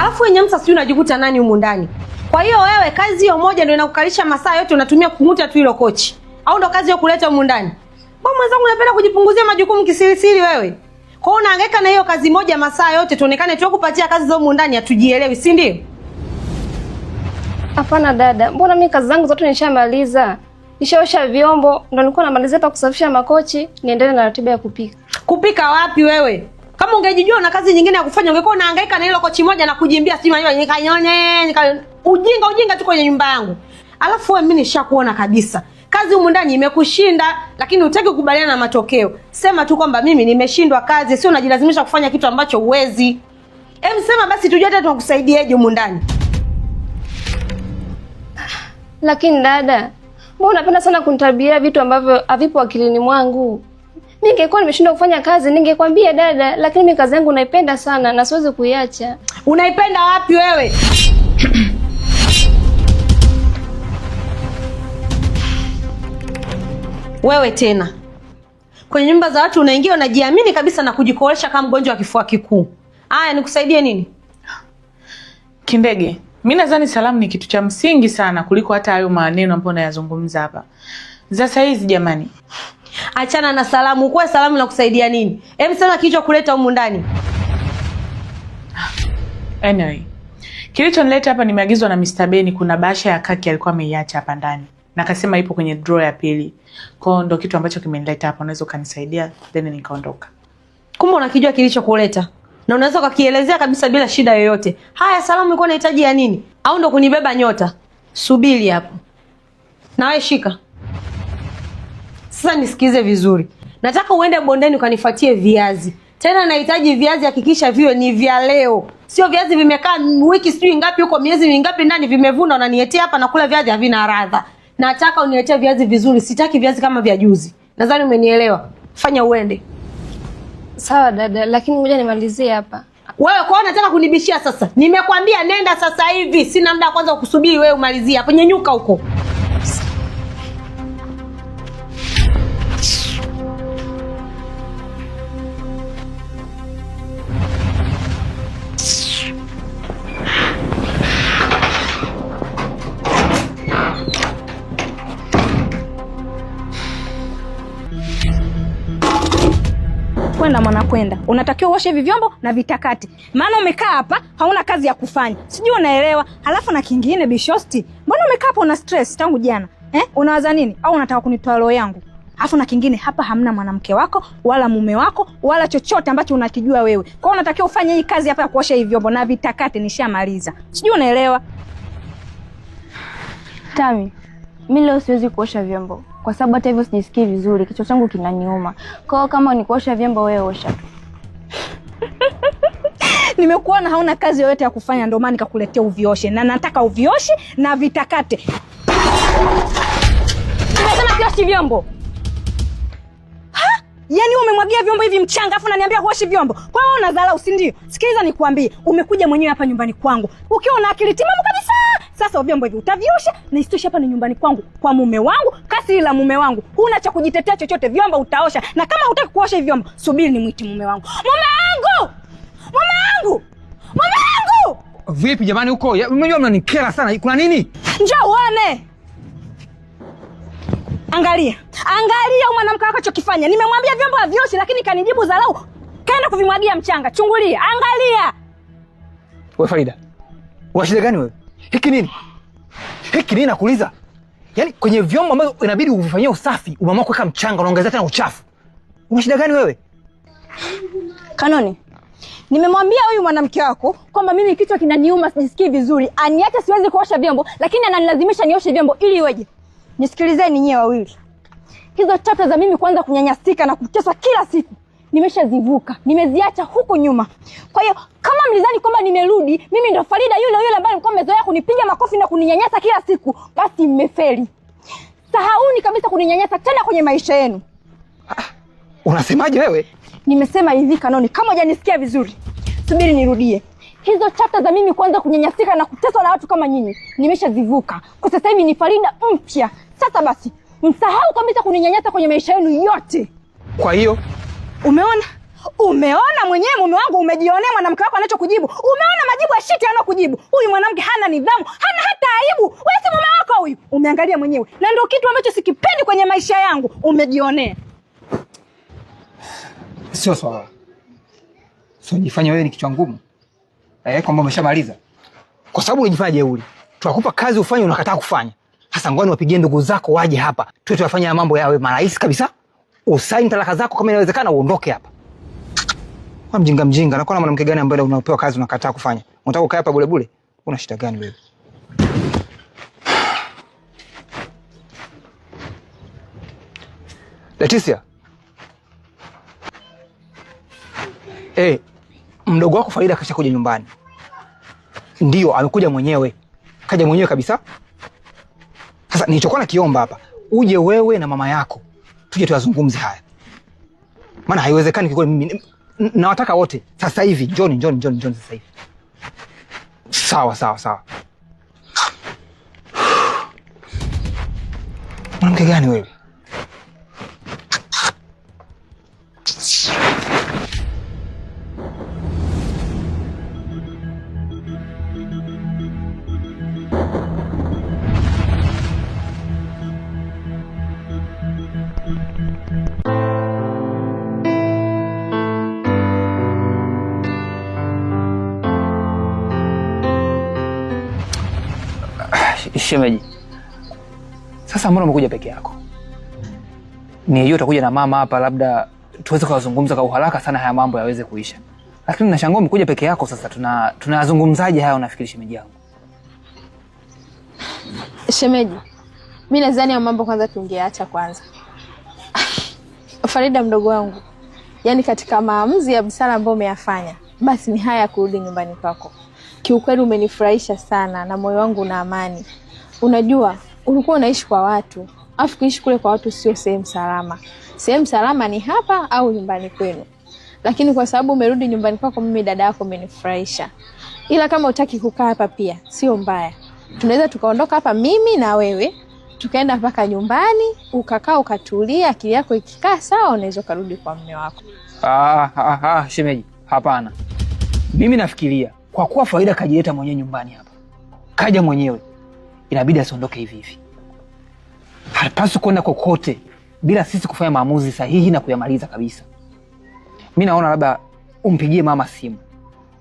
Alafu wewe Nyamsa sijui unajikuta nani humu ndani. Kwa hiyo wewe kazi hiyo moja ndio inakukalisha masaa yote unatumia kumuta tu hilo kochi. Au ndo kazi ya kuleta humu ndani? Mbona mwenzangu unapenda kujipunguzia majukumu kisirisiri wewe? Kwa hiyo unahangaika na hiyo kazi moja masaa yote tuonekane tu kupatia kazi za humu ndani hatujielewi, si ndio? Hapana dada, mbona mimi kazi zangu zote nishamaliza? Nishaosha vyombo, ndo nilikuwa namalizia hapa kusafisha makochi, niendelee na ratiba ya kupika. Kupika wapi wewe? Kama ungejijua na kazi nyingine ya kufanya ungekuwa unahangaika na hilo kochi moja na kujimbia sima hiyo nikanyone ujinga tu kwenye nyumba yangu. Alafu wewe mimi nishakuona kabisa. Kazi humu ndani imekushinda lakini hutaki kukubaliana na matokeo. Sema tu kwamba mimi nimeshindwa kazi, sio unajilazimisha kufanya kitu ambacho huwezi. Sema basi tujue hata tunakusaidieje humu ndani. Lakini dada, mbona unapenda sana kunitabia vitu ambavyo havipo akilini mwangu? Mimi ningekuwa nimeshindwa kufanya kazi ningekwambia dada, lakini mimi kazi yangu naipenda sana na siwezi kuiacha. Unaipenda wapi wewe? Wewe tena. Kwenye nyumba za watu unaingia unajiamini kabisa na kujikoolesha kama mgonjwa wa kifua kikuu. Haya nikusaidie nini? Kindege, mimi nadhani salamu ni kitu cha msingi sana kuliko hata hayo maneno ambayo nayazungumza hapa. Sasa hizi jamani. Achana na salamu. Kwa salamu na kusaidia nini? Sema kilicho kuleta humu ndani. Anyway, kilichonileta hapa nimeagizwa na Mr. Beni, kuna bahasha ya kaki alikuwa ameiacha hapa ndani. Na akasema ipo kwenye drawer ya pili. Kwa hiyo ndo kitu ambacho kimenileta hapa, unaweza kanisaidia then nikaondoka. Kumbe unakijua kilicho kuleta. Na unaweza kukielezea kabisa bila shida yoyote. Haya salamu ilikuwa inahitaji ya nini? Au ndo kunibeba nyota? Subiri hapo. Na wewe shika. Sasa nisikize vizuri. Nataka uende bondeni ukanifuatie viazi. Tena nahitaji viazi hakikisha viwe ni vya leo. Sio viazi vimekaa wiki sijui ngapi huko miezi mingapi ndani vimevuna unaniletea hapa na kula viazi havina ladha. Nataka uniletee viazi vizuri, sitaki viazi kama vya juzi. Nadhani umenielewa. Fanya uende. Sawa dada, lakini ngoja nimalizie hapa. Wewe kwa nini unataka kunibishia sasa? Nimekwambia nenda sasa hivi. Sina muda kwanza kusubiri wewe umalizie. Hapo nyenyuka huko. Kwenda mwana kwenda. Unatakiwa uoshe hivi vyombo na vitakati. Maana umekaa hapa hauna kazi ya kufanya. Sijui unaelewa. Halafu na kingine Bishosti. Mbona umekaa hapa una stress tangu jana? Unawaza nini? Au unataka kunitoa roho yangu? Halafu na kingine hapa hamna mwanamke wako wala mume wako wala chochote ambacho unakijua wewe. Kwa hiyo unatakiwa ufanye hii kazi hapa ya kuosha hivi vyombo na vitakati nishamaliza. Sijui unaelewa. Tami, mimi leo siwezi kuosha vyombo kwa sababu hata hivyo sijisikii vizuri, kichwa changu kinaniuma. Kwa hiyo kama ni kuosha vyombo wewe osha tu. Nimekuona hauna kazi yoyote ya kufanya ndio maana nikakuletea uvioshe na nataka uvioshe na vitakate. Nimesema kioshi vyombo. Yaani umemwagia vyombo hivi mchanga afu unaniambia huoshi vyombo. Kwa hiyo unadharau si ndio? Sikiliza nikwambie, umekuja mwenyewe hapa nyumbani kwangu. Ukiwa una akili timamu kabisa. Sasa vyombo hivi utaviosha na isitoshe hapa ni nyumbani kwangu kwa mume wangu, kasi la mume wangu. Huna cha kujitetea chochote, vyombo utaosha. Na kama hutaki kuosha hivi vyombo, subiri nimuite mume wangu. Mume wangu! Mume wangu! Mume wangu! Vipi jamani huko? Unajua mnanikera sana. Kuna nini? Njoo uone. Angalia. Angalia mwanamke wako chokifanya. Nimemwambia vyombo havioshi lakini kanijibu dharau. Kaenda kuvimwagia mchanga. Chungulia. Angalia. Wewe Farida. Una shida gani wewe? Hiki nini? Hiki nini nakuuliza? Yaani kwenye vyombo ambavyo inabidi uvifanyie usafi, umeamua kuweka mchanga unaongeza tena uchafu. Una shida gani wewe? Kanoni. Nimemwambia huyu mwanamke wako kwamba mimi kichwa kinaniuma sijisikii vizuri. Aniache siwezi kuosha vyombo lakini ananilazimisha nioshe vyombo ili iweje? Nisikilizeni nyewe wawili. Hizo chapter za mimi kuanza kunyanyasika na kuteswa kila siku nimeshazivuka. Nimeziacha huko nyuma. Kwa hiyo kama mlizani kwamba nimerudi, mimi ndo Farida yule ambaye mlikuwa mmezoea kunipiga makofi na kuninyanyasa kila siku, basi mmefeli. Sahauni kabisa kuninyanyasa tena kwenye maisha yenu. Unasemaje wewe? Nimesema hivi Kanoni, kama hujanisikia vizuri, subiri nirudie. Hizo chapter za mimi kuanza kunyanyasika na kuteswa na watu kama nyinyi, nimeshazivuka. Kwa sasa hivi ni Farida mpya. Sasa basi, msahau kabisa kuninyanyasa kwenye maisha yenu yote. Kwa hiyo, umeona? Umeona mwenyewe mume wangu, umejionea mwanamke wako anachokujibu. Umeona majibu ya shiti anayokujibu. Huyu mwanamke hana nidhamu, hana hata aibu. Wewe si mume wako huyu. Umeangalia mwenyewe. Na ndio kitu ambacho sikipendi kwenye maisha yangu. Umejionea. Sio swala. Sio jifanya wewe ni kichwa ngumu. Kwamba umeshamaliza. Kwa sababu unajifanya jeuri. Tunakupa kazi ufanye unakataa kufanya. Sasa ngwani wapigie ndugu zako waje hapa. Tuwe tuyafanya mambo yawe marahisi kabisa. Usaini talaka zako kama inawezekana uondoke hapa. Kwa mjinga. Na kwa mwanamke gani ambaye unapewa kazi unakataa kufanya? Unataka kukaa hapa bure bure? Una shida gani wewe? Leticia. Mdogo wako Farida kasha kuja nyumbani. Ndio, amekuja mwenyewe. Kaja mwenyewe kabisa. Sasa nilichokuwa nakiomba hapa, uje wewe na mama yako. Tuje tuyazungumze haya. Maana haiwezekani kwa mimi nawataka wote. Sasa hivi, John sasa hivi. Sawa. Mwanamke gani wewe? Shemeji. Sasa mbona umekuja peke yako? Nijua utakuja na mama hapa labda tuweze kuzungumza kwa uharaka sana haya mambo yaweze kuisha. Lakini nashangaa umekuja peke yako sasa tunayazungumzaje haya unafikiri shemeji yangu? Shemeji, mimi nadhani ya mambo kwanza tungeacha kwanza. Farida mdogo wangu. Yaani katika maamuzi ya busara ambayo umeyafanya, basi ni haya kurudi nyumbani kwako. Kiukweli umenifurahisha sana na moyo wangu una amani. Unajua, ulikuwa unaishi kwa watu. Afu kuishi kule kwa watu sio sehemu salama. Sehemu salama ni hapa au nyumbani kwenu. Lakini kwa sababu umerudi nyumbani kwako, mimi dada yako umenifurahisha. Ila kama hutaki kukaa hapa pia, sio mbaya. Tunaweza tukaondoka hapa mimi na wewe, tukaenda mpaka nyumbani, ukakaa ukatulia, akili yako ikikaa sawa, unaweza kurudi kwa mume wako. Shemeji, hapana. Mimi nafikiria kwa kuwa Farida kajileta mwenyewe nyumbani hapa. Kaja mwenyewe. Inabidi asiondoke hivi hivi. Hapaswi kwenda kokote bila sisi kufanya maamuzi sahihi na kuyamaliza kabisa. Mimi naona labda umpigie mama simu.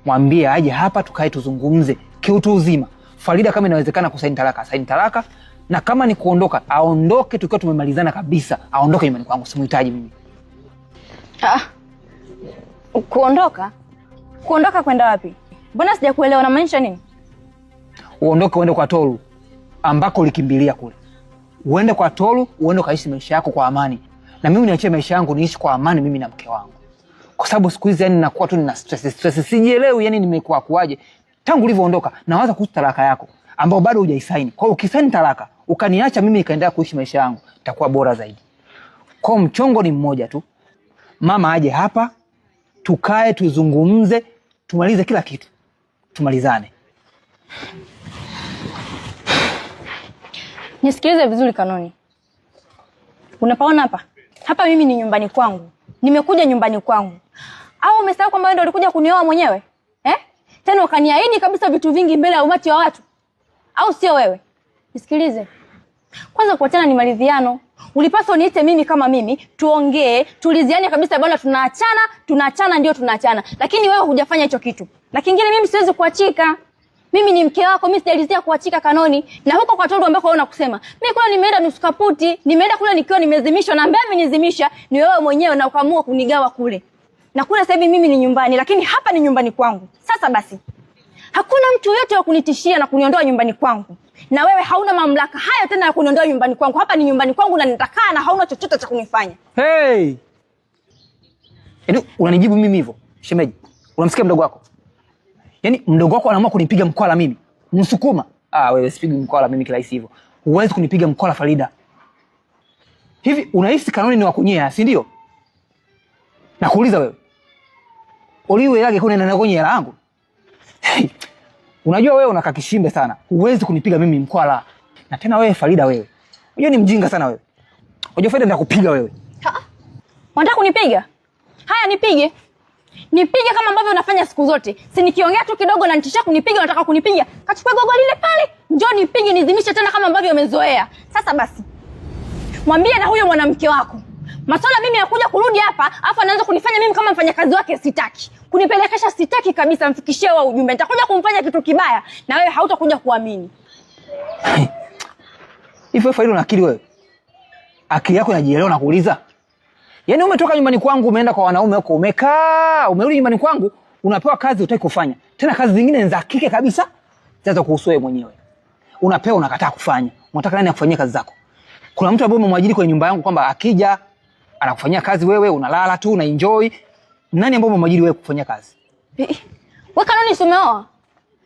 Mwambie aje hapa tukae tuzungumze kiutu uzima. Farida kama inawezekana kusaini talaka, na kama ni kuondoka, aondoke tukiwa tumemalizana kabisa. Aondoke nyumbani kwangu, simuhitaji mimi. Kuondoka? Kuondoka kwenda wapi? Mbona sijakuelewa unamaanisha nini? Uondoke uende kwa Tolu ambako ulikimbilia kule. Uende kwa Tolu, uende kaishi maisha yako kwa amani. Na mimi niachie maisha yangu niishi kwa amani mimi na mke wangu. Kwa sababu siku hizi yani nakuwa tu nina stress. Sijielewi yani nimekuwa kuaje. Tangu ulivyoondoka nawaza kuhusu talaka yako ambao bado hujaisaini. Kwa hiyo ukisaini talaka, ukaniacha mimi nikaendelea kuishi maisha yangu, itakuwa bora zaidi. Kwa mchongo ni mmoja tu. Mama aje hapa, tukae tuzungumze, tumalize kila kitu. Tumalizane. Nisikilize vizuri Kanoni. Unapaona hapa? Hapa mimi ni nyumbani kwangu. Nimekuja nyumbani kwangu. Au umesahau kwamba wewe ndio ulikuja kunioa mwenyewe? Tena ukaniahidi kabisa vitu vingi mbele ya umati wa watu. Au sio wewe? Nisikilize. Kwanza kuachana ni maridhiano. Ulipaswa uniite mimi kama mimi, tuongee, tuliziane kabisa bwana tunaachana ndio tunaachana. Lakini wewe hujafanya hicho kitu. Na kingine mimi siwezi kuachika. Mimi ni mke wako, mimi sijalizia kuachika Kanoni. Na huko kwa Tolu ambako wewe unakusema. Mimi kule nimeenda nusu kaputi, nimeenda kule nikiwa nimezimishwa na ambaye amenizimisha ni wewe mwenyewe na ukaamua kunigawa kule. Na kule sasa hivi mimi ni nyumbani, lakini hapa ni nyumbani kwangu. Sasa basi. Hakuna mtu yote wa kunitishia na kuniondoa nyumbani kwangu. Na wewe hauna mamlaka hayo tena ya kuniondoa nyumbani kwangu. Hapa ni nyumbani kwangu na nitakaa na hauna chochote cha kunifanya. Hey! Yaani unanijibu mimi hivyo? Shemeji, unamsikia mdogo wako? Yaani mdogo wako anaamua kunipiga mkwala mimi. Msukuma. Wewe sipigi mkwala mimi kirahisi hivyo. Huwezi kunipiga mkwala Farida. Hivi unahisi Kanoni ni wa kunyea, si ndio? Nakuuliza wewe. Uliwe yake kuna nani kwenye hela yangu? Unajua wewe unakaa kishimbe sana. Huwezi kunipiga mimi mkwala. Na tena wewe Farida wewe. Unajua ni mjinga sana wewe. Unajua Farida nitakupiga wewe. Unataka kunipiga? Haya nipige. Nipige kama ambavyo unafanya siku zote. Si nikiongea tu kidogo na nitishia kunipiga, unataka kunipiga. Kachukua gogo lile pale. Njoo nipige nizimishe tena kama ambavyo umezoea. Sasa basi. Mwambie na huyo mwanamke wako. Masuala mimi nakuja kurudi hapa, afa anaanza kunifanya mimi kama mfanyakazi wake sitaki. Kunipelekesha sitaki kabisa, mfikishie wao ujumbe. Nitakuja kumfanya kitu kibaya na wewe hautakuja kuamini. Hivyo Farida una akili wewe? Akili yako inajielewa na kuuliza? Yaani umetoka nyumbani kwangu umeenda kwa wanaume huko umekaa, umerudi nyumbani kwangu unapewa kazi utaki kufanya. Tena kazi zingine za kike kabisa zaanza kuhusu wewe mwenyewe. Unapewa unakataa kufanya. Unataka nani akufanyie kazi zako? Kuna mtu ambaye umemwajiri kwenye nyumba yangu kwamba akija anakufanyia kazi wewe unalala tu una enjoy. Nani ambaye umemwajiri wewe kufanyia kazi? Wewe Kanoni umeoa?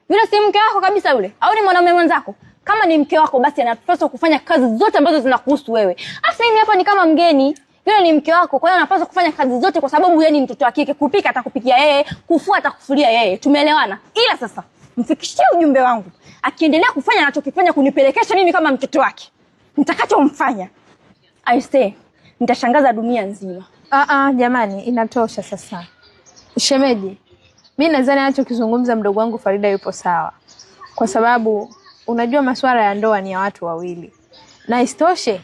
Yule si mke wako kabisa yule? Au ni mwanaume mwenzako? Kama ni mke wako basi anapaswa kufanya kazi zote ambazo zinakuhusu wewe. Asa mimi hapa ni kama mgeni. Yule ni mke wako, kwa hiyo anapaswa kufanya kazi zote kwa sababu yeye ni mtoto wa kike. Kupika atakupikia yeye, kufua atakufulia yeye. Tumeelewana? Ila sasa mfikishie ujumbe wangu. Akiendelea kufanya anachokifanya kunipelekesha mimi kama mtoto wake, nitakachomfanya I say nitashangaza dunia nzima. Jamani inatosha sasa. Shemeji, mimi nadhani anachokizungumza mdogo wangu Farida yupo sawa. Kwa sababu unajua masuala ya ndoa ni ya watu wawili. Na isitoshe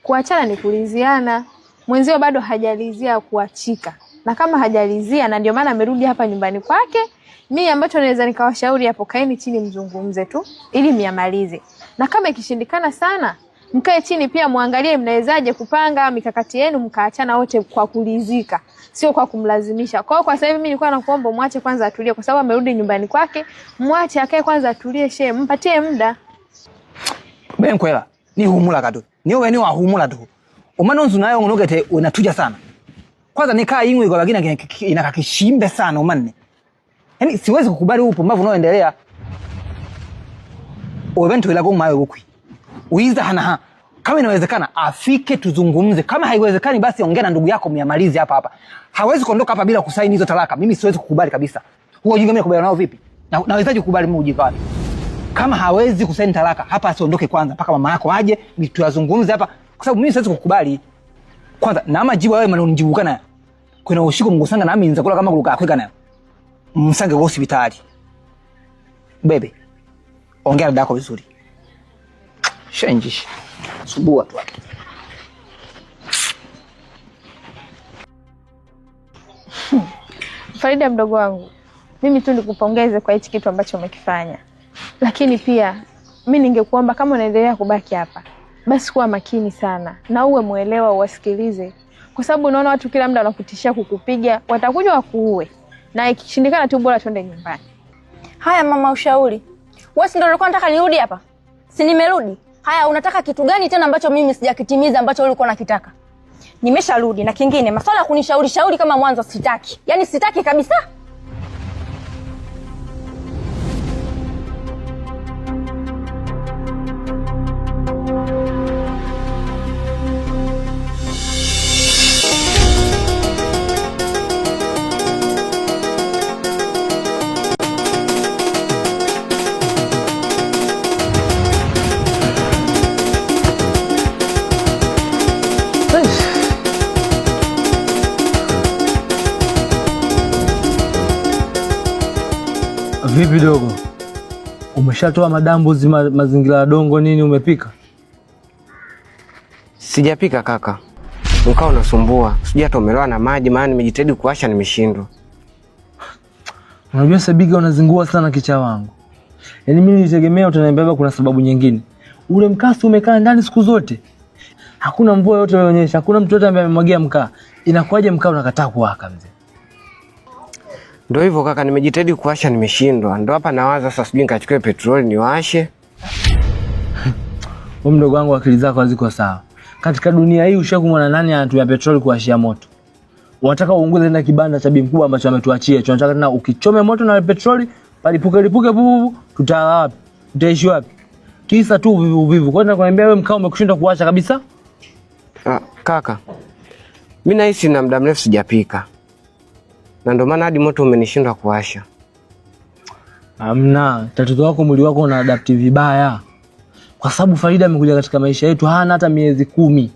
kuachana ni kuliziana. Mwenzio bado hajalizia kuachika. Na kama hajalizia na ndio maana amerudi hapa nyumbani kwake, mimi ambacho naweza nikawashauri hapo kaeni chini mzungumze tu ili miamalize. Na kama ikishindikana sana, mkae chini pia muangalie mnawezaje kupanga mikakati yenu mkaachana wote kwa kulizika, sio kwa kumlazimisha. Kwa sasa hivi mimi nilikuwa nakuomba muache kwanza atulie kwa sababu amerudi nyumbani kwake, muache akae kwanza atulie mpatie muda. Benkwela, ni humula kadu. Ni wewe ni wa humula tu. Umanonzu nayo unogete unatuja sana. Kwanza nikaa ingwe kwa lakini inakakishimbe sana umanne. Yaani siwezi kukubali huu upumbavu unaoendelea. Ubentu ila goma mawe ukwi. Uiza hana kama inawezekana afike tuzungumze. Kama haiwezekani basi ongea na ndugu yako miamalizi hapa. Hawezi kuondoka hapa bila kusaini hizo talaka. Mimi siwezi kukubali kabisa. Huo ujinga mimi nakubaliana nao vipi? Nawezaje kukubali mimi ujinga wapi? Kama hawezi kusaini talaka hapa asiondoke kwanza mpaka mama yako aje tuyazungumze hapa kwa sababu mimi siwezi kukubali. Kwanza na majibu wewe manonijibu kana. Kuna ushiko mngusanga nami nza kula kama kuluka kweka nayo. Msange kwa hospitali. Bebe. Ongea na dako vizuri. Shenjishi. Subua tu. Farida mdogo wangu, mimi tu nikupongeze kwa hichi kitu ambacho umekifanya. Lakini pia mimi ningekuomba kama unaendelea kubaki hapa, basi kuwa makini sana na uwe muelewa uwasikilize. Kwa sababu unaona watu kila muda wanakutishia kukupiga, watakuja wakuue. Na ikishindikana tu bora twende nyumbani. Haya mama ushauri. Wewe si ndio ulikuwa unataka nirudi hapa? Si nimerudi. Haya unataka kitu gani tena ambacho mimi sijakitimiza ambacho ulikuwa unakitaka? Nimesharudi na kingine masuala ya kunishauri kama mwanzo sitaki. Yaani sitaki kabisa. Vipi dogo? Umeshatoa madambuzi mazingira ya dongo nini umepika? Sijapika kaka. Mkao unasumbua. Sijatoomelewa na maji maana nimejitahidi kuwasha nimeshindwa. Unajua Sabiga unazingua sana kicha wangu. Yaani mimi nitegemea utaniambia kuna sababu nyingine. Ule mkasi umekaa ndani siku zote. Hakuna mvua yote inaonyesha, hakuna mtu yote ambaye amemwagia mkaa. Inakuwaje mkaa unakataa kuwaka mzee? Ndio hivyo kaka, nimejitahidi kuwasha nimeshindwa. Ndio hapa nawaza sasa sijui nikachukue petroli niwashe. Wewe mdogo wangu akili zako haziko sawa. Katika dunia hii ushakumwona nani anatumia petroli kuwashia moto? Unataka uunguze na kibanda cha bibi mkubwa ambacho ametuachia. Tunataka tena ukichome moto na petroli, palipuke bubu, tutalala wapi? Tutaishi wapi? Kisa tu uvivu. Kwa nini nakwambia wewe mkao umekushinda kuwasha kabisa? Kaka. Mimi nahisi na muda mrefu sijapika. Na ndio maana hadi moto umenishindwa kuwasha. Amna, tatizo lako mwili wako una adapt vibaya. Kwa sababu Farida amekuja katika maisha yetu hana hata miezi 10.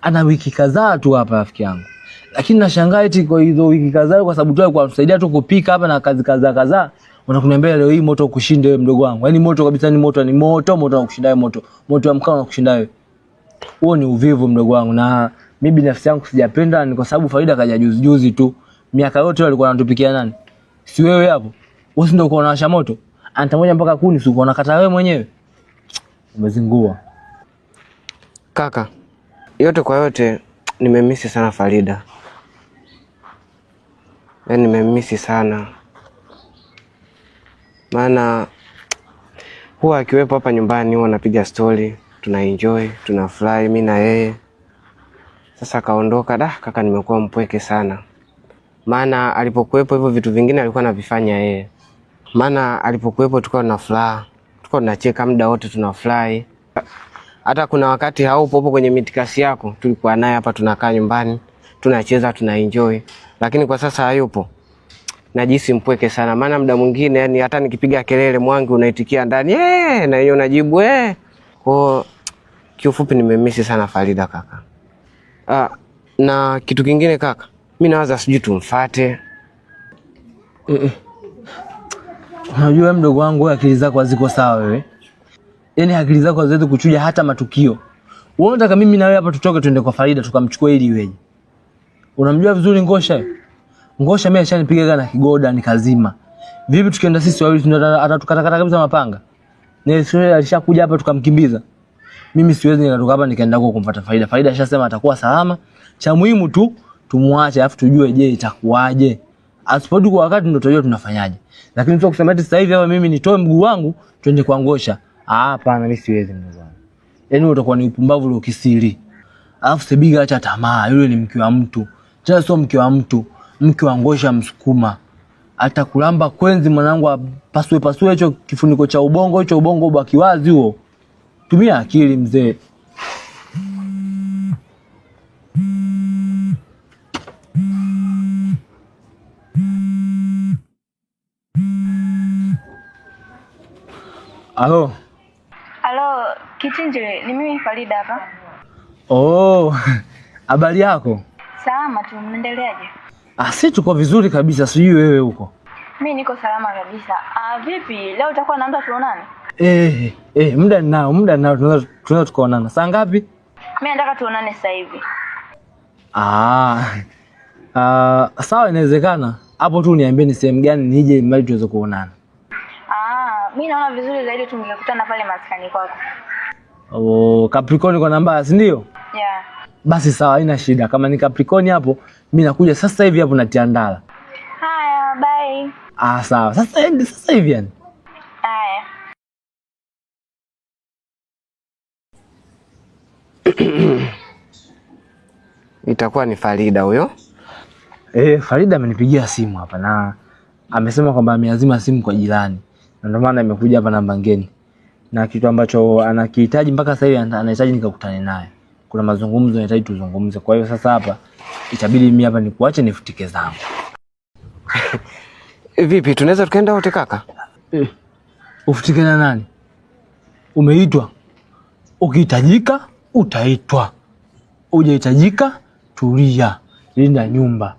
Ana wiki kadhaa tu hapa rafiki yangu. Lakini nashangaa eti kwa hizo wiki kadhaa kwa sababu tu kwa kusaidia tu kupika hapa na kazi kadhaa. Unakuniambia leo hii moto kushinde wewe mdogo wangu. Yaani moto kabisa ni moto na kushinda wewe moto. Moto wa mkao na kushinda wewe. Huo ni uvivu mdogo wangu na mimi binafsi yangu sijapenda ni kwa sababu Farida kaja juzi tu. Miaka yote alikuwa anatupikia nani? Si wewe hapo. Wewe ndio uko unawasha moto. Anta moja mpaka 10 si uko unakata wewe mwenyewe. Umezingua. Kaka, yote kwa yote nimemisi sana Farida. Yaani nimemisi sana. Maana huwa akiwepo hapa nyumbani huwa napiga story, tunaenjoy, tunafurahi mimi na yeye. Sasa kaondoka, kaka nimekuwa mpweke sana. Maana alipokuwepo hivyo vitu vingine alikuwa anavifanya yeye. Maana alipokuwepo tulikuwa na furaha, tulikuwa tunacheka muda wote tunafurahi. Hata kuna wakati haupo hapo kwenye mitikasi yako, tulikuwa naye hapa tunakaa nyumbani, tunacheza, tunaenjoy. Lakini kwa sasa hayupo. Najisi mpweke sana. Maana muda mwingine yani hata nikipiga kelele mwangu unaitikia ndani, na yeye unajibu Kwa kiufupi nimemisi sana Farida kaka. Na kitu kingine kaka, mimi nawaza sijui tumfuate. Unajua mdogo wangu akili zako haziko sawa wewe. Yaani akili zako haziwezi kuchuja hata matukio. Wewe unataka mimi na wewe hapa tutoke twende kwa Farida tukamchukue ili iweje? Unamjua vizuri Ngosha? Ngosha mimi ashanipiga na kigoda nikazima. Vipi tukienda sisi wawili atatukata kabisa mapanga? Na sio alishakuja hapa tukamkimbiza. Mimi siwezi nikatoka hapa nikaenda huko kumfuata Farida. Farida ashasema atakuwa salama. Cha muhimu tu tumuache alafu tujue je itakuwaje. Asipodi kwa wakati ndio tutajua tunafanyaje. Lakini sio kusema eti sasa hivi hapa mimi nitoe mguu wangu twende kwa Ngosha. Hapana mimi siwezi mdogo wangu. Yaani utakuwa ni upumbavu ule ukisiri. Alafu Sebiga acha tamaa, yule ni mke wa mtu. Tena sio mke wa mtu, mke wa Ngosha Msukuma. Atakulamba kwenzi mwanangu apasue hicho kifuniko cha ubongo, hicho ubongo ubaki wazi huo. Tumia akili mzee. Halo. Halo, Kichinjile, ni mimi Farida hapa. Habari yako? Salama tu, mnaendeleaje? Sisi tuko vizuri kabisa, sijui wewe huko. Mimi niko salama kabisa. Vipi? Leo utakuwa naomba tuonane? Muda ninao, tunaweza tukaonana. Saa ngapi? Mimi nataka tuonane sasa hivi. Sawa inawezekana. Hapo tu niambie ni sehemu gani nije mali tuweze kuonana. Mimi naona vizuri zaidi tungekutana pale maskani kwako. Capricorn kwa namba, si ndio? Yeah. Basi sawa, haina shida. Kama ni Capricorn hapo, mimi nakuja sasa hivi hapo na Tiandala. Haya, bye. Sawa. Sasa hivi yani. Haya. Itakuwa ni Farida huyo? Farida amenipigia simu hapa na amesema kwamba ameazima simu kwa jirani. Na ndio maana nimekuja hapa namba ngeni. Na kitu ambacho anakihitaji mpaka sasa hivi anahitaji nikakutane naye. Kuna mazungumzo yanahitaji tuzungumze. Kwa hiyo sasa hapa itabidi mimi hapa nikuache nifutike zangu. Vipi tunaweza tukaenda wote kaka? Ufutike na nani? Umeitwa. Ukihitajika utaitwa. Hujahitajika tulia. Linda nyumba.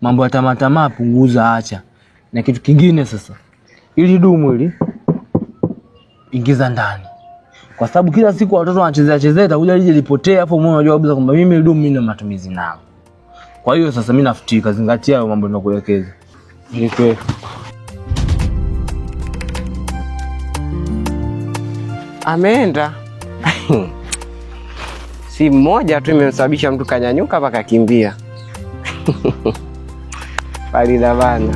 Mambo ya tamaa punguza, acha. Na kitu kingine sasa. Ili dumu hili ingiza ndani. Kwa sababu kila siku watoto wanachezea itakuja lije lipotea hapo mmoja unajua kabisa kwamba mimi dumu mimi na matumizi nao. Kwa hiyo sasa mimi nafutika, zingatia hayo mambo ninakuelekeza. Nilikuwe ameenda. Si mmoja tu imemsababisha mtu kanyanyuka mpaka kimbia. Farida bana.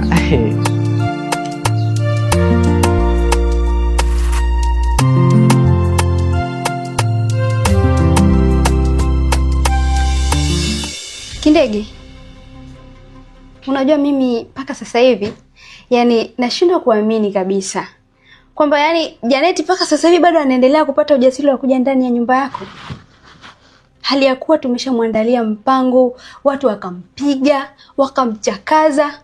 Kindege, unajua mimi mpaka sasa hivi yani nashindwa kuamini kabisa kwamba yani Janeti mpaka sasa hivi bado anaendelea kupata ujasiri wa kuja ndani ya nyumba yako, hali ya kuwa tumeshamwandalia mpango, watu wakampiga, wakamchakaza,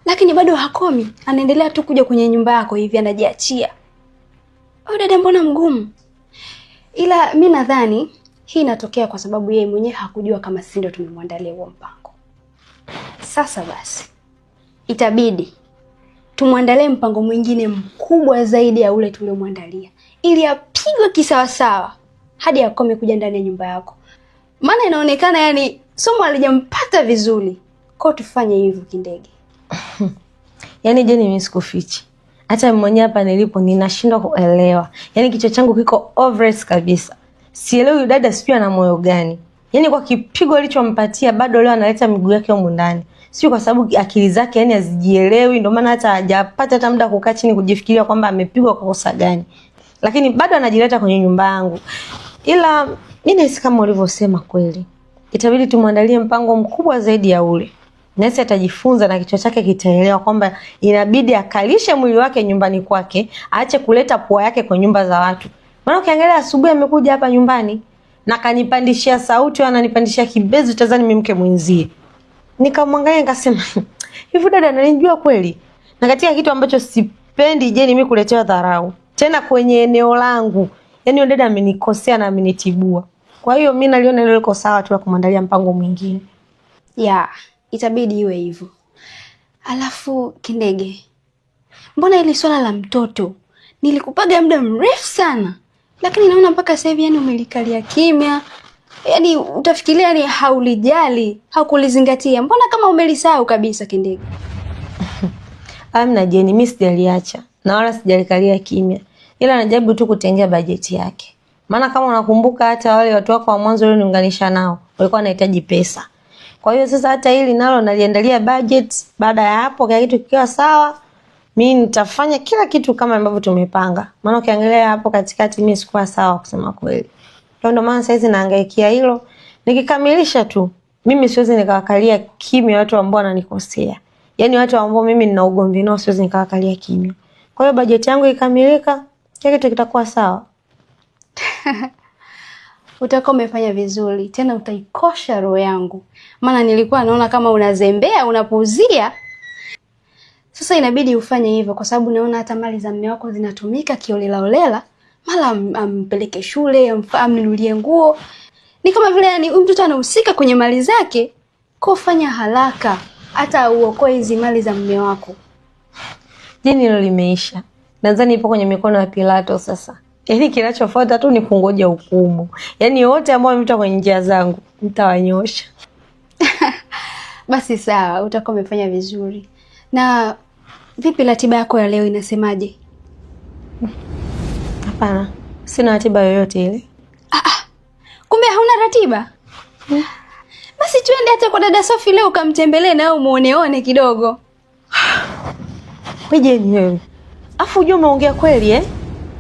lakini bado hakomi, anaendelea tu kuja kwenye nyumba yako hivi, anajiachia. Au dada, mbona mgumu? Ila mimi nadhani hii inatokea kwa sababu yeye mwenyewe hakujua kama sisi ndio tumemwandalia huo mpango. Sasa basi, itabidi tumwandalie mpango mwingine mkubwa zaidi ya ule tuliomwandalia, ili apigwe kisawasawa hadi akome kuja ndani ya nyumba yako. Maana inaonekana yani somo alijampata vizuri. Kwa tufanye hivyo Kindege. Yaani Jeni, mimi sikufichi. Hata mwenyewe hapa nilipo ninashindwa kuelewa. Yaani kichwa changu kiko overstressed kabisa. Sielewi dada sijui ana moyo gani. Yaani kwa kipigo alichompatia bado leo analeta miguu yake huko ndani. Sio kwa sababu akili zake yani hazijielewi, ndio maana hata hajapata hata muda kukaa chini kujifikiria kwamba amepigwa kwa kosa gani. Lakini bado anajileta kwenye nyumba yangu. Ila mimi nahisi kama ulivyosema kweli. Itabidi tumwandalie mpango mkubwa zaidi ya ule. Nesi atajifunza na kichwa chake kitaelewa kwamba inabidi akalishe mwili wake nyumbani kwake, aache kuleta pua yake kwa nyumba za watu. Maana ukiangalia asubuhi amekuja hapa nyumbani na kanipandishia sauti, ananipandishia kibezi, utazani mimi mke mwenzie. Nikamwangalia nikasema, hivi dada ananijua kweli? Na katika kitu ambacho sipendi Jeni mimi kuletewa dharau. Tena kwenye eneo langu. Yaani yule dada amenikosea na amenitibua. Kwa hiyo mimi naliona ile liko sawa tu kumwandalia mpango mwingine. Ya, itabidi iwe hivyo. Alafu Kindege, mbona ili swala la mtoto nilikupaga muda mrefu sana, lakini naona mpaka sasa hivi yani umelikalia kimya. Yaani utafikiria yani haulijali, haukulizingatia. Mbona kama umelisahau kabisa Kindege? Amna Jeni, mimi sijaliacha na wala sijalikalia kimya. Ila najaribu tu kutengea bajeti yake. Maana kama unakumbuka hata wale watu wako wa mwanzo wale niunganisha nao, walikuwa wanahitaji pesa. Kwa hiyo sasa hata hili nalo naliandalia budget. Baada ya hapo kila kitu kikiwa sawa, mimi nitafanya kila kitu kama ambavyo tumepanga. Maana ukiangalia hapo katikati mimi sikuwa sawa kusema kweli. Ndio maana sasa hizi nahangaikia hilo. Nikikamilisha tu, mimi siwezi nikawakalia kimya watu ambao wananikosea. Yaani watu ambao mimi nina ugomvi nao siwezi nikawakalia kimya. Kwa hiyo budget yangu ikamilika, kila kitu kitakuwa sawa. Utakuwa umefanya vizuri, tena utaikosha roho yangu. Maana nilikuwa naona kama unazembea, unapuuzia. Sasa inabidi ufanye hivyo kwa sababu naona hata mali za mume wako zinatumika kiolelaolela. Mara ampeleke shule, amnunulie nguo. Ni kama vile yani mtoto anahusika kwenye mali zake. Kwa fanya haraka hata uokoe hizi mali za mume wako. Jeni hilo limeisha. Nadhani ipo kwenye mikono ya Pilato sasa. Yaani kinachofuata tu ni kungoja hukumu. Yaani wote ambao wamepita kwenye njia zangu nitawanyosha. Basi sawa, utakuwa umefanya vizuri. Na vipi ratiba yako ya leo inasemaje? Hapana, sina ratiba yoyote ile. Kumbe hauna ratiba? Basi tuende hata kwa dada Sophie leo ukamtembelee na umuoneone kidogo. Wewe ni wewe. Afu unajua umeongea kweli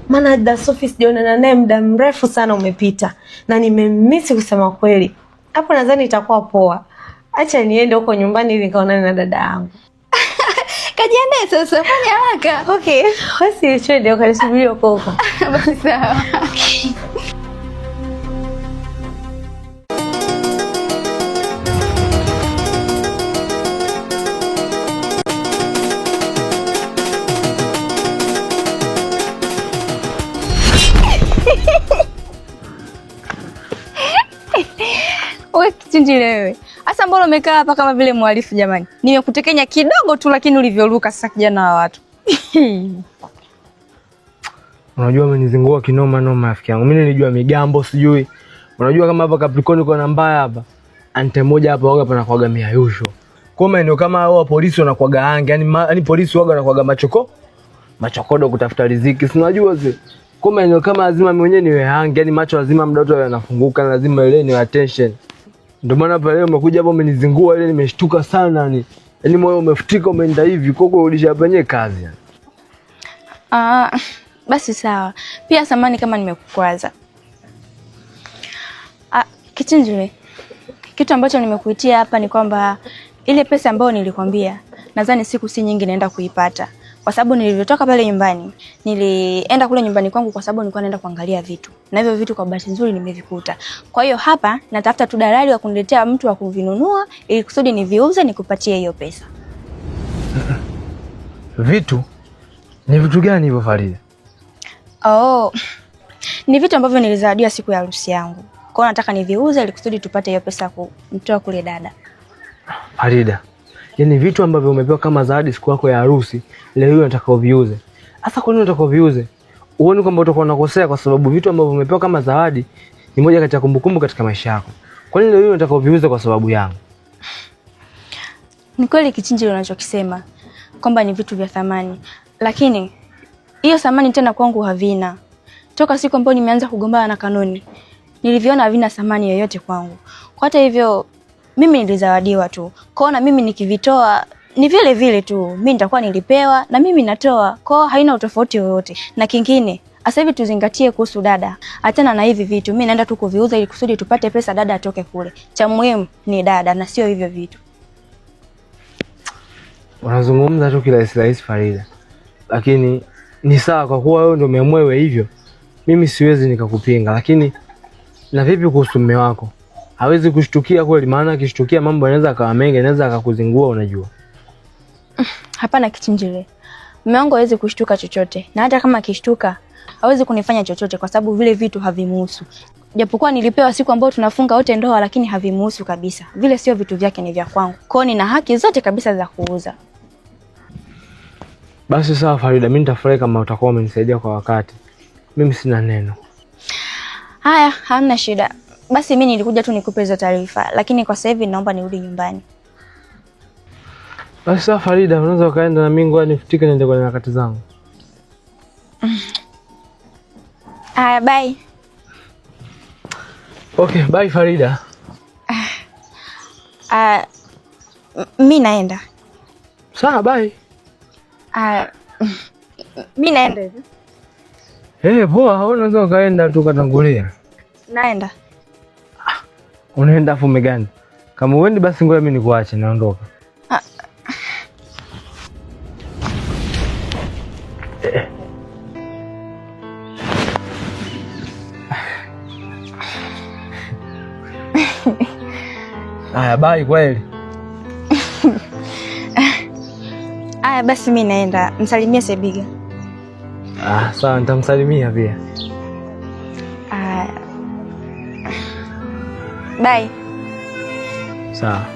Maana dada Sophie sijaonana naye muda mrefu sana umepita. Na nimemisi kusema kweli. Hapo nadhani itakuwa poa. Acha niende huko nyumbani ili nikaonane na dada yangu. Kajiandae sasa, fanya haraka. Okay, basi twende ukanisubiri huko. Basi sawa. Wewe Kichinjile wewe. Asa mbona umekaa hapa kama vile mhalifu jamani? Nimekutekenya kidogo tu lakini ulivyoruka sasa kijana wa watu. Unajua umenizingua kinoma noma rafiki yangu. Mimi nilijua migambo sijui. Unajua kama hapa Capricorn kuna mbaya hapa. Ante moja hapa waga pana kuaga miayusho. Kwa maana kama hao polisi wanakuaga hangi, yani polisi waga wanakuaga machokodo kutafuta riziki. Si unajua zile. Kwa maana kama lazima mwenyewe niwe hangi, yani macho lazima muda wote yanafunguka, lazima ile ni attention. Ndio maana hapa leo umekuja hapa umenizingua ile nimeshtuka sana yani. Yaani moyo umefutika umeenda hivi koko urudisha hapa yenyewe kazi yani. Basi sawa. Pia samani kama nimekukwaza. Kichinjile. Kitu ambacho nimekuitia hapa ni kwamba ile pesa ambayo nilikwambia nadhani siku si nyingi naenda kuipata. Kwa sababu nilivyotoka pale nyumbani, nilienda kule nyumbani kwangu kwa sababu nilikuwa naenda kuangalia vitu. Na hivyo vitu kwa bahati nzuri nimevikuta. Kwa hiyo hapa natafuta tu dalali wa kuniletea mtu wa kuvinunua ili kusudi niviuze nikupatie hiyo pesa. Vitu? Ni vitu gani hivyo Farida? Ni vitu ambavyo nilizawadiwa siku ya harusi yangu. Kwa hiyo nataka niviuze ili kusudi tupate hiyo pesa kumtoa kule dada. Farida, Yaani vitu ambavyo umepewa kama zawadi siku yako ya harusi, leo hiyo unataka uviuze. Sasa kwa nini unataka uviuze? Uone kwamba utakuwa unakosea kwa sababu vitu ambavyo umepewa kama zawadi ni moja kati ya kumbukumbu katika maisha yako. Kwa nini leo hiyo unataka uviuze kwa sababu yangu? Ni kweli Kichinjili unachokisema kwamba ni vitu vya thamani, lakini hiyo thamani tena kwangu havina. Toka siku ambayo nimeanza kugombana na Kanoni, niliviona havina thamani yoyote kwangu. Kwa hata hivyo mimi nilizawadiwa tu. Kwaona mimi nikivitoa ni vile vile tu. Mimi nitakuwa nilipewa na mimi natoa. Kwa haina utofauti yoyote. Na kingine, sasa hivi tuzingatie kuhusu dada. Achana na hivi vitu. Mimi naenda tu kuviuza ili kusudi tupate pesa dada atoke kule. Cha muhimu ni dada na sio hivyo vitu. Unazungumza tu kila rahisi Farida. Lakini ni sawa kwa kuwa wewe ndio umeamua hivyo. Mimi siwezi nikakupinga, lakini na vipi kuhusu mume wako? Hawezi kushtukia kweli? Maana akishtukia mambo yanaweza akawa mengi, anaweza akakuzingua unajua. Hapana Kichinjili. Mume wangu hawezi kushtuka chochote. Na hata kama akishtuka, hawezi kunifanya chochote kwa sababu vile vitu havimuhusu. Japokuwa nilipewa siku ambayo tunafunga wote ndoa, lakini havimuhusu kabisa. Vile sio vitu vyake, ni vya kwangu. Kwa hiyo nina haki zote kabisa za kuuza. Basi sawa Farida, mimi nitafurahi kama utakuwa umenisaidia kwa wakati. Mimi sina neno. Haya, hamna shida. Basi mimi nilikuja tu nikupe hizo taarifa, lakini kwa sasa hivi naomba nirudi nyumbani. Basi sawa Farida, unaweza ukaenda na mimi ngoja nifutike niende kwa nyakati zangu. Haya, bye. Okay, bye Farida. Mimi naenda. Sawa, bye. Mimi naenda hivi. Poa, unaweza ukaenda tu katangulia. Naenda. Unaenda fume gani? Kama uendi basi ngoja mimi nikuache naondoka. Aya, bye kweli. Aya, basi mimi naenda. Msalimie Sebiga. Sawa, nitamsalimia pia. Bye. Sawa.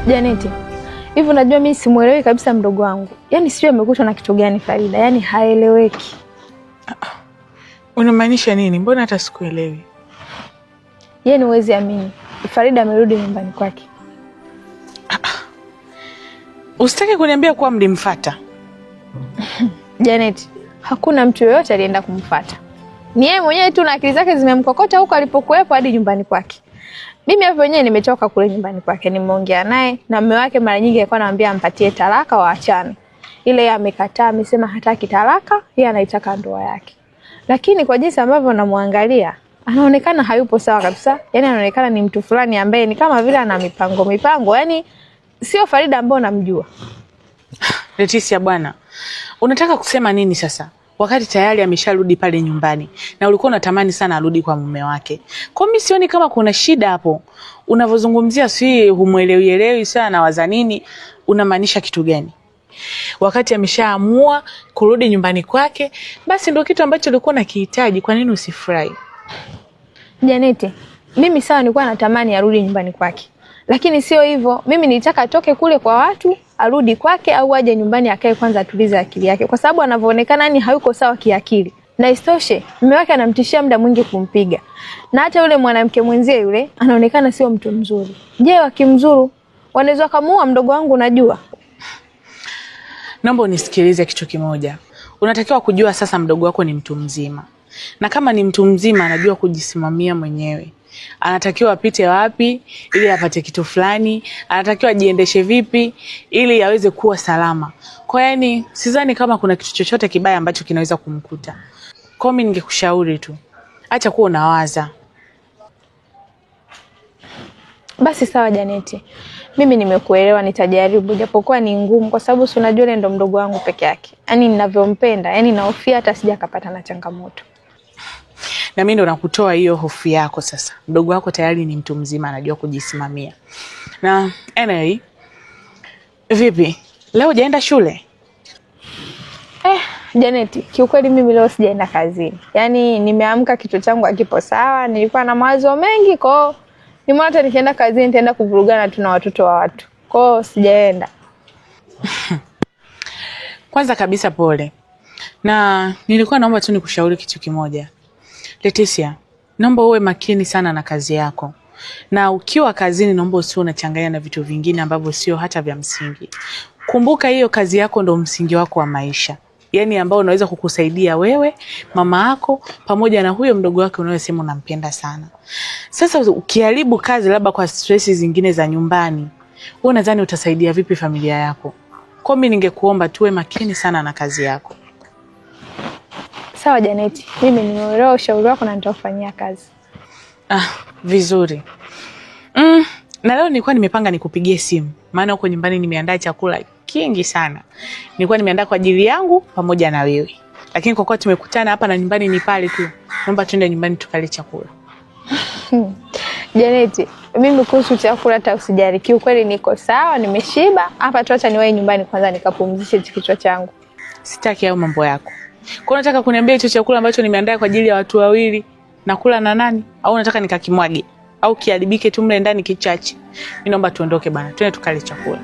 Janeti, hivi unajua mimi simuelewi kabisa mdogo wangu. Yaani sio amekutwa na kitu gani Farida? Yaani haeleweki. Unamaanisha nini? Mbona hata sikuelewi? Yaani huwezi amini. Farida amerudi nyumbani kwake. Usitaki kuniambia kuwa mlimfuata? Janeti, hakuna mtu yoyote alienda kumfuata. Ni yeye mwenyewe tu na akili zake zimemkokota huko alipokuwepo hadi nyumbani kwake. Mimi hapo wenyewe nimetoka kule nyumbani kwake, nimeongea naye na mume wake mara nyingi alikuwa anamwambia ampatie talaka waachane. Ile yeye amekataa, amesema hataki talaka, yeye anaitaka ndoa yake. Lakini kwa jinsi ambavyo namwangalia, anaonekana hayupo sawa kabisa. Yaani anaonekana ni mtu fulani ambaye ni kama vile ana mipango. Yaani sio Farida ambaye namjua. Leticia bwana, unataka kusema nini sasa? Wakati tayari amesharudi pale nyumbani na ulikuwa unatamani sana arudi kwa mume wake. Kwa mimi sioni kama kuna shida hapo. Unavozungumzia si humuelewi sana waza nini, unamaanisha kitu gani? Wakati ameshaamua kurudi nyumbani kwake, basi ndio kitu ambacho ulikuwa unakihitaji, kwa nini usifurahi? Janeti, mimi sawa nilikuwa natamani arudi nyumbani kwake. Lakini sio hivyo. Mimi nilitaka atoke kule kwa watu, arudi kwake au aje nyumbani akae kwanza atulize akili yake kwa sababu anavyoonekana ni hayuko sawa kiakili. Na isitoshe, mume wake anamtishia muda mwingi kumpiga. Na hata yule mwanamke mwenzie yule anaonekana sio mtu mzuri. Je, wakimzuru wanaweza kumuua mdogo wangu unajua? Naomba unisikilize kitu kimoja. Unatakiwa kujua sasa mdogo wako ni mtu mzima. Na kama ni mtu mzima anajua kujisimamia mwenyewe. Anatakiwa apite wapi ili apate kitu fulani, anatakiwa ajiendeshe vipi ili aweze kuwa salama. Kwa yani sidhani kama kuna kitu chochote kibaya ambacho kinaweza kumkuta. Kwa mimi ningekushauri tu, acha kuwa unawaza. Basi sawa Janeti. Mimi nimekuelewa, nitajaribu japokuwa ni ngumu kwa sababu si unajua ile ndo mdogo wangu peke yake. Yaani ninavyompenda, yaani nahofia hata sija kapata na changamoto. Na mimi ndo nakutoa hiyo hofu yako sasa. Mdogo wako tayari ni mtu mzima, anajua kujisimamia. Na anyway, vipi? Leo hujaenda shule? Janeti, kiukweli mimi leo sijaenda kazini. Yaani nimeamka kichwa changu hakipo sawa, nilikuwa na mawazo mengi kwao. Nimeona hata nikienda kazini nitaenda kuvurugana tu na watoto wa watu. Kwao sijaenda. Kwanza kabisa pole. Na nilikuwa naomba tu nikushauri kitu kimoja. Leticia, naomba uwe makini sana na kazi yako. Na ukiwa kazini naomba usiwe unachanganya na vitu vingine ambavyo sio hata vya msingi. Kumbuka hiyo kazi yako ndo msingi wako wa maisha. Yaani ambao unaweza kukusaidia wewe, mama yako, pamoja na huyo mdogo wake unayosema unampenda sana. Sasa ukiharibu kazi labda kwa stress zingine za nyumbani, wewe unadhani utasaidia vipi familia yako? Kwa mimi ningekuomba tuwe makini sana na kazi yako. Sawa Janeti, mimi nimeelewa ushauri wako na nitafanyia kazi. Vizuri. Na leo nilikuwa nimepanga nikupigie simu. Maana huko nyumbani nimeandaa chakula kingi sana. Nilikuwa nimeandaa kwa ajili yangu pamoja na wewe. Lakini kwa kuwa tumekutana hapa na nyumbani ni pale tu, naomba tuende nyumbani tukale chakula. Janeti, mimi kuhusu chakula hata usijali. Kiukweli niko sawa, nimeshiba. Hapa tu acha niwahi nyumbani kwanza nikapumzishe kichwa changu. Sitaki hayo mambo yako. Kwa unataka kuniambia hicho chakula ambacho nimeandaa kwa ajili ya watu wawili nakula na nani? Au unataka nikakimwage? Au kiharibike tu mle ndani kichache? Mimi naomba tuondoke bana. Twende tukale chakula.